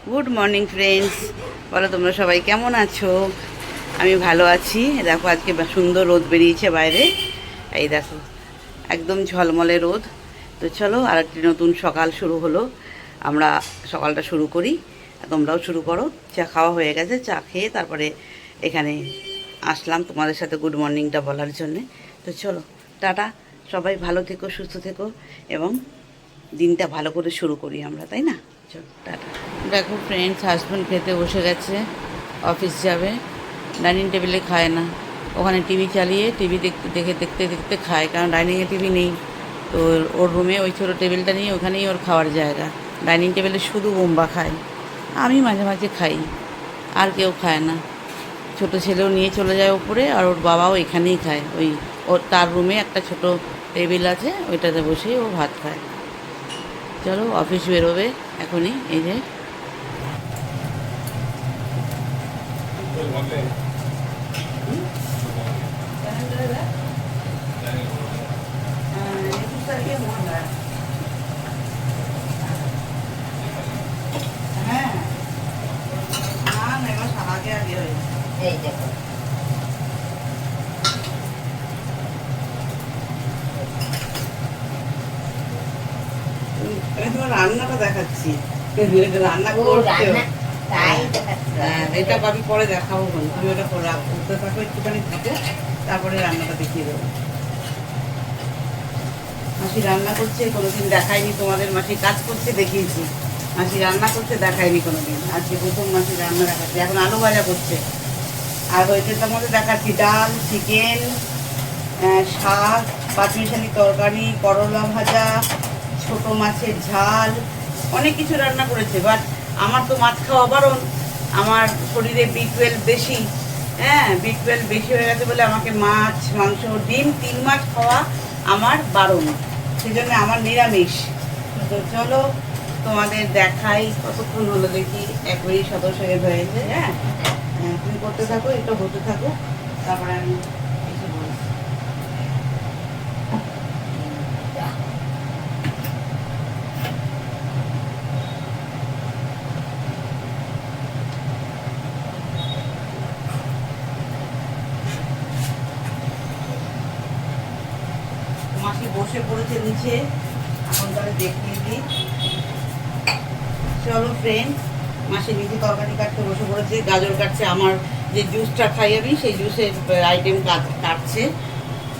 Good morning friends, বলো তোমরা সবাই কেমন আছো? আমি ভালো আছি। দেখো আজকে সুন্দর রোদ বেরিয়েছে বাইরে, এই দেখো একদম ঝলমলে রোদ। তো চলো আর একটি নতুন সকাল শুরু হলো, আমরা সকালটা শুরু করি, তোমরাও শুরু করো। চা খাওয়া হয়ে গেছে, চা খেয়ে তারপরে এখানে আসলাম তোমাদের সাথে গুড মর্নিংটা বলার জন্যে। তো চলো টাটা, সবাই ভালো থেকো, সুস্থ থেকো এবং দিনটা ভালো করে শুরু করি আমরা, তাই না? চলো টাটা। দেখো ফ্রেন্ডস, হাজব্যান্ড খেতে বসে গেছে, অফিস যাবে। ডাইনিং টেবিলে খায় না, ওখানে টিভি চালিয়ে টিভি দেখতে দেখতে খায়, কারণ ডাইনিংয়ে টিভি নেই। তো ওর রুমে ওই ছোটো টেবিলটা নিয়ে ওখানেই ওর খাওয়ার জায়গা। ডাইনিং টেবিলে শুধু বোম্বা খায়, আমি মাঝে মাঝে খাই, আর কেউ খায় না। ছোটো ছেলেও নিয়ে চলে যায় উপরে, আর ওর বাবাও এখানেই খায়। ওর তার রুমে একটা ছোট টেবিল আছে, ওইটাতে বসেই ও ভাত খায়। চলো অফিস বেরোবে এখনই, এই যে হ্যাঁ, আগে আগে হয়েছে। এই দেখো আমি তোমার রান্নাটা দেখাচ্ছি, রান্না ও করছো। রান্না তাই দেখাচ্ছি। হ্যাঁ, এটা আমি পরে দেখাবো, তুমি ওটা করতে থাকো, একটুখানি থাকো, তারপরে রান্নাটা দেখিয়ে দেবো। মাসি রান্না করছে, কোনোদিন দেখায়নি তোমাদের। মাসি কাজ করছে দেখিয়েছি, মাসি রান্না করছে দেখায়নি কোনোদিন। আজকে প্রথম মাসি রান্না দেখাচ্ছে। এখন আলু ভাজা করছে, আর হয়েছে তার মধ্যে দেখাচ্ছি ডাল, চিকেন, শাক, পাঁচমিশালি তরকারি, করলা ভাজা, ছোট মাছের ঝাল, অনেক কিছু রান্না করেছে। বাট আমার তো মাছ খাওয়া বারণ, আমার শরীরে B12 বেশি। হ্যাঁ, B12 বেশি হয়ে গেছে বলে আমাকে মাছ, মাংস, ডিম 3 মাস খাওয়া আমার বারণ, সেই জন্য আমার নিরামিষ। তো চলো তোমাদের দেখাই, কতক্ষণ হলো দেখি, একবারই সদস্য হয়েছে। হ্যাঁ, তুমি করতে থাকো, এটা হতে থাকো, তারপরে আমি এসে বলছি। মাসি বসে পড়েছে নিচে, এখন তাহলে দেখিয়ে দিই। চলো ফ্রেন্ড, মাসি নিচে তরকারি কাটতে বসে পড়েছে, গাজর কাটছে, আমার যে জুসটা খাই আমি সেই জুসের আইটেম কাটছে।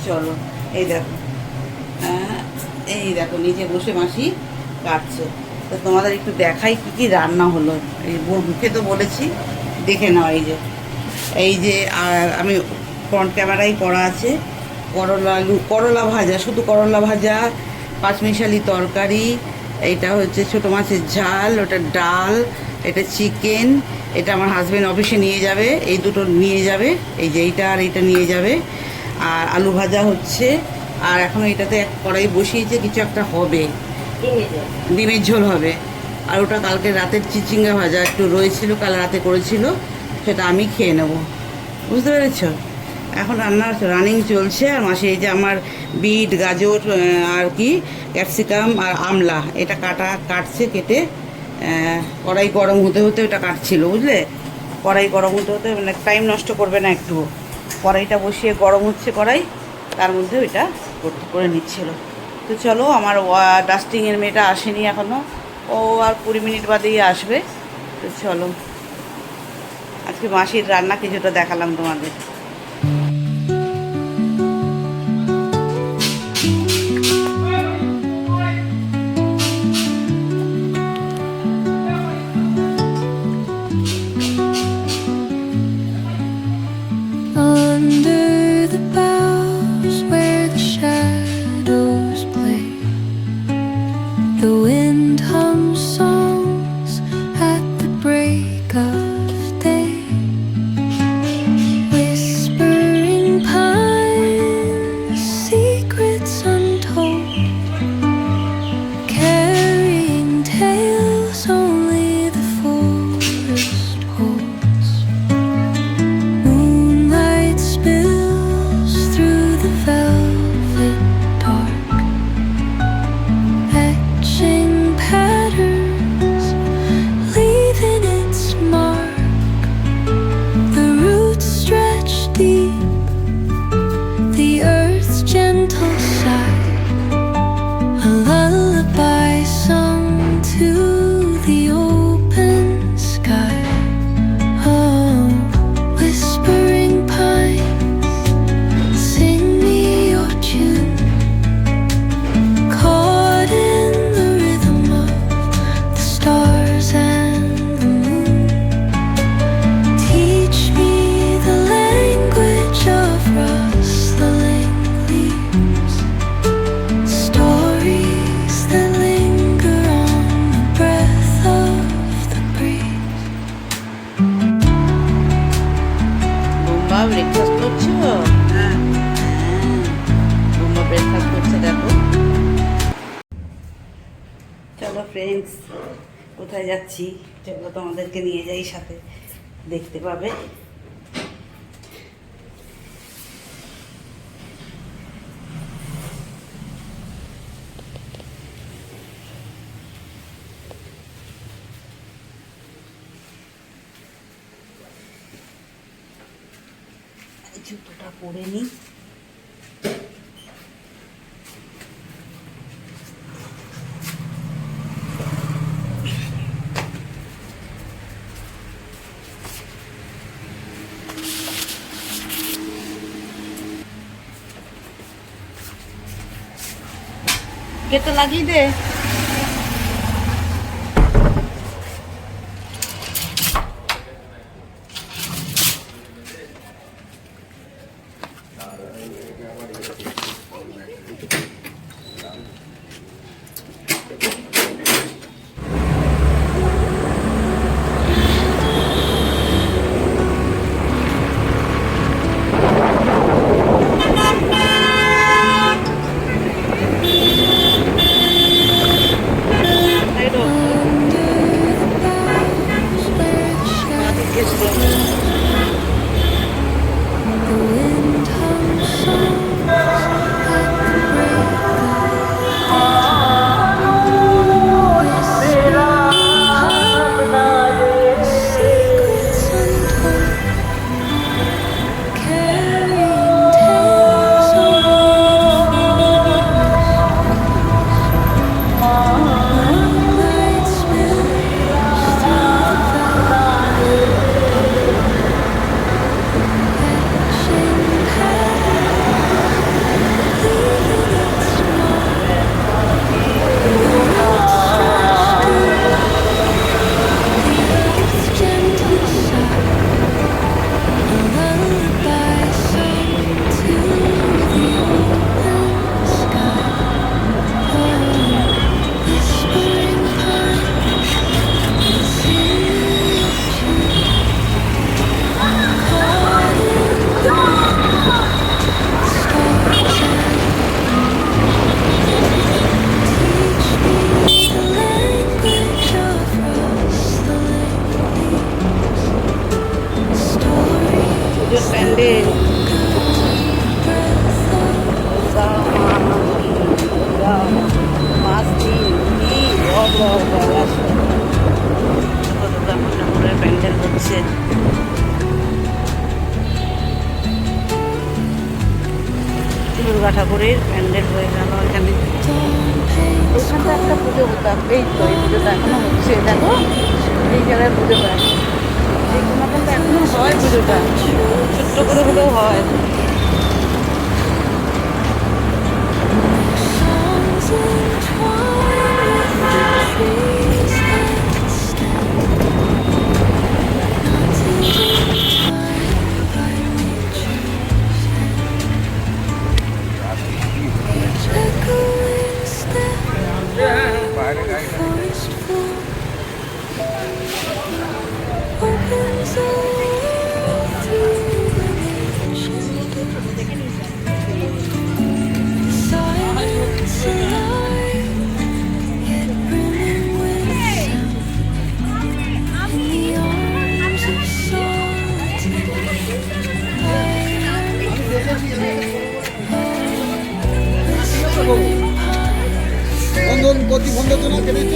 চলো এই দেখো, এই দেখো নিচে বসে মাসি কাটছে। তো তোমাদের একটু দেখাই কী কী রান্না হলো। এই মুখে তো বলেছি, দেখে নাও। এই যে আমি ফ্রন্ট ক্যামেরায় করা আছে, করলা ভাজা, শুধু করলা ভাজা, পাঁচমিশালি তরকারি, এইটা হচ্ছে ছোটো মাছের ঝাল, ওটা ডাল, এটা চিকেন, এটা আমার হাজব্যান্ড অফিসে নিয়ে যাবে, এই দুটো নিয়ে যাবে, এই যে এইটা আর এইটা নিয়ে যাবে। আর আলু ভাজা হচ্ছে, আর এখন এটাতে এক কড়াই বসিয়েছে, কিছু একটা হবে, ডিমের ঝোল হবে। আর ওটা কালকে রাতের চিচিঙ্গা ভাজা একটু রয়েছিল, কাল রাতে করেছিল, সেটা আমি খেয়ে নেব। বুঝতে পেরেছ? এখন রানিং চলছে। আর মাসি এই যে আমার বিট, গাজর আর কি ক্যাপসিকাম আর আমলা, এটা কাটছে, কেটে কড়াই গরম হতে হতে ওটা কাটছিল, বুঝলে? কড়াই গরম হতে হতে, মানে টাইম নষ্ট করবে না একটু। কড়াইটা বসিয়ে গরম হচ্ছে কড়াই, তার মধ্যে ওইটা করে নিচ্ছিল। তো চলো, আমার ডাস্টিংয়ের মেয়েটা আসেনি এখনও, ও আর 20 মিনিট বাদেই আসবে। তো চলো, আজকে মাসির রান্না কিছুটা দেখালাম তোমাদের। Under the boughs where the shadows play, the wind hums songs at the break of day. Whispering pines, secrets untold, carrying tales only the forest holds. Moonlight spills through the velvet dark, etching patterns কোথায় যাচ্ছি চলো তোমাদেরকে নিয়ে যাই, সাথে দেখতে পাবে। জুতোটা পরে নি। গেটটা লাগিয়ে দে। প্যান্ডেল প্যান্ডেল হচ্ছে। দুর্গা ঠাকুরের প্যান্ডেল হয়ে গেল এখানে। ওখানটা একটা পুজো হতাম, এই তো এই পুজোটা এখনো হচ্ছে, দেখো এই জায়গায় পুজোটা, এই কোনাটা এখনো হয়, পুজোটা ছোট্ট করে হলেও হয়। বন্ধন প্রতিবন্ধের জন্য কেটেছ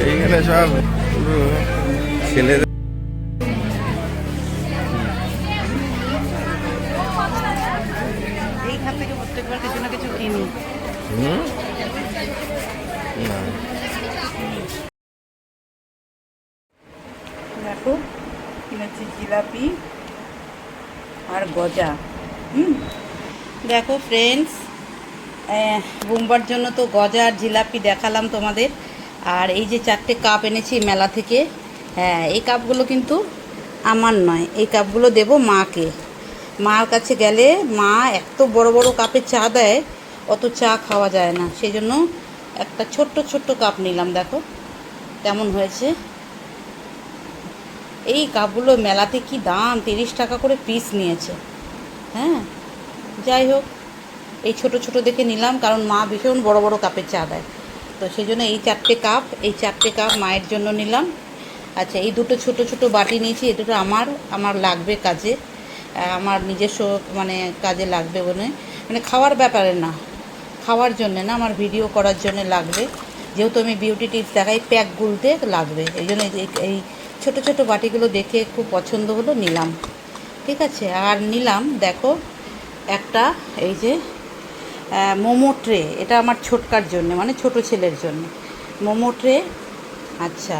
এইখানে সব ছেলেদের এইখান থেকে প্রত্যেকবার কিছু না কিছু কিনি। হুম না দেখো কিনেছি জিলাপি আর গজা। দেখো ফ্রেন্ডস, বোম্বার জন্য তো গজা আর জিলাপি দেখালাম তোমাদের। আর এই যে 4টে কাপ এনেছি মেলা থেকে। হ্যাঁ, এই কাপগুলো কিন্তু আমার নয়, এই কাপগুলো দেব মাকে। মার কাছে গেলে মা এত বড় বড় কাপে চা দেয়, অত চা খাওয়া যায় না, সেই জন্য একটা ছোট্ট ছোট্ট কাপ নিলাম। দেখো কেমন হয়েছে। এই কাপগুলো মেলাতে কি দাম, 30 টাকা করে পিস নিয়েছে। হ্যাঁ, যাই হোক, এই ছোট ছোট দেখে নিলাম, কারণ মা ভীষণ বড় বড় কাপে চা দেয়, তো সেই জন্য এই 4টে কাপ মায়ের জন্য নিলাম। আচ্ছা, এই দুটো ছোট ছোট বাটি নিয়েছি, এই দুটো আমার লাগবে কাজে, আমার নিজস্ব মানে কাজে লাগবে মানে খাওয়ার ব্যাপারে না, খাওয়ার জন্য না, আমার ভিডিও করার জন্য লাগবে, যেহেতু আমি বিউটি টিপস দেখাই, প্যাক গুলতে লাগবে, এই জন্য এই ছোট ছোট বাটিগুলো দেখে খুব পছন্দ হলো, নিলাম। ঠিক আছে, আর নিলাম দেখো একটা এই যে মোমো ট্রে, এটা আমার ছোটকার জন্য, মানে ছোট ছেলের জন্য মোমো ট্রে। আচ্ছা,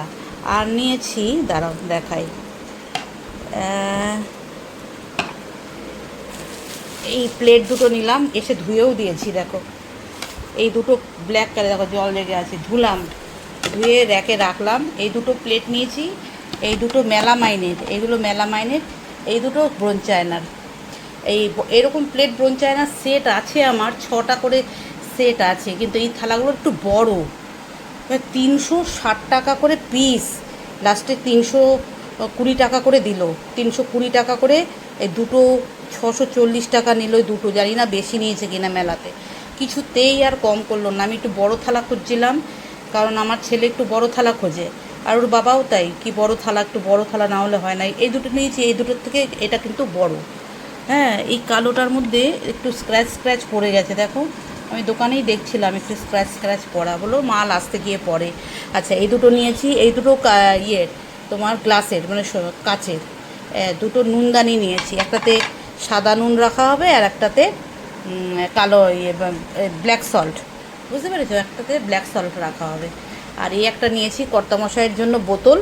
আর নিয়েছি, দাঁড়াও দেখাই, এই প্লেট দুটো নিলাম, এসে ধুয়েও দিয়েছি। দেখো এই দুটো ব্ল্যাক কালার, দেখো জল লেগে আছে, ধুয়ে র্যাকে রাখলাম। এই দুটো প্লেট নিয়েছি, এই দুটো মেলামাইনের, এইগুলো মেলামাইনের, এই দুটো ব্রোঞ্জ চায়নার। এরকম প্লেট ব্রোঞ্জ চায়নার সেট আছে আমার, 6টা করে সেট আছে, কিন্তু এই থালাগুলো একটু বড়, 360 টাকা করে পিস, লাস্টে 320 টাকা করে দিল, 320 টাকা করে। এই দুটো 640 টাকা নিল, এই দুটো, জানি না বেশি নিয়েছে কিনা মেলাতে, কিছুতেই আর কম করলো না। আমি একটু বড় থালা খুঁজছিলাম, কারণ আমার ছেলে একটু বড় থালা খোঁজে, আর ওর বাবাও তাই, কি বড় থালা, একটু বড় থালা না হলে হয় না। এই দুটো নিয়েছি, এই দুটোর থেকে এটা কিন্তু বড়। হ্যাঁ, এই কালোটার মধ্যে একটু স্ক্র্যাচ পড়ে গেছে, দেখো আমি দোকানেই দেখছিলাম একটু স্ক্র্যাচ পড়া, বলো মাল আসতে গিয়ে পড়ে। আচ্ছা, এই দুটো নিয়েছি, এই দুটো তোমার গ্লাসের মানে কাচের, দুটো নুনদানি নিয়েছি, একটাতে সাদা নুন রাখা হবে আর একটাতে কালো ব্ল্যাক সল্ট, বুঝতে পেরেছো, একটাতে ব্ল্যাক সল্ট রাখা হবে। আর এই একটা নিয়েছি কর্তামশাইয়ের জন্য বোতল,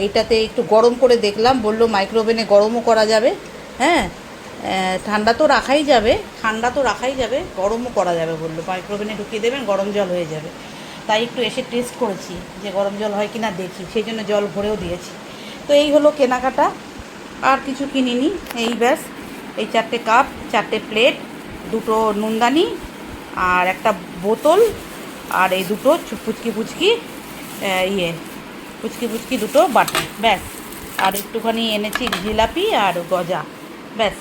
এইটাতে একটু গরম করে দেখলাম, বললো মাইক্রোওভেনে গরমও করা যাবে। হ্যাঁ, ঠান্ডা তো রাখাই যাবে, গরমও করা যাবে বললো, মাইক্রোওভেনে ঢুকিয়ে দেবেন, গরম জল হয়ে যাবে। তাই একটু এসে টেস্ট করেছি যে গরম জল হয় কি না দেখি, সেই জন্য জল ভরেও দিয়েছি। তো এই হলো কেনাকাটা, আর কিছু কিনিনি, এই ব্যাস, এই 4টে কাপ, 4টে প্লেট, দুটো নুনদানি আর একটা বোতল, আর এই দুটো পুচকি দুটো বাটি, ব্যাস। আর একটুখানি এনেছি জিলাপি আর গজা, ব্যাস।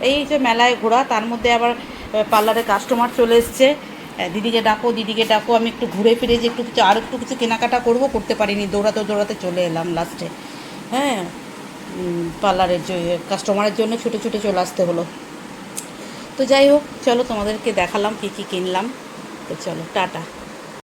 এই যে মেলায় ঘোরা, তার মধ্যে আবার পার্লারে কাস্টমার চলে এসছে, দিদিকে ডাকো, আমি একটু ঘুরে ফিরে যে একটু কিছু কেনাকাটা করতে পারিনি, দৌড়াতে চলে এলাম লাস্টে। হ্যাঁ, পার্লারের কাস্টমারের জন্য ছুটে চলে আসতে হলো। তো যাই হোক, চলো তোমাদেরকে দেখালাম কী কিনলাম, তো চলো টাটা।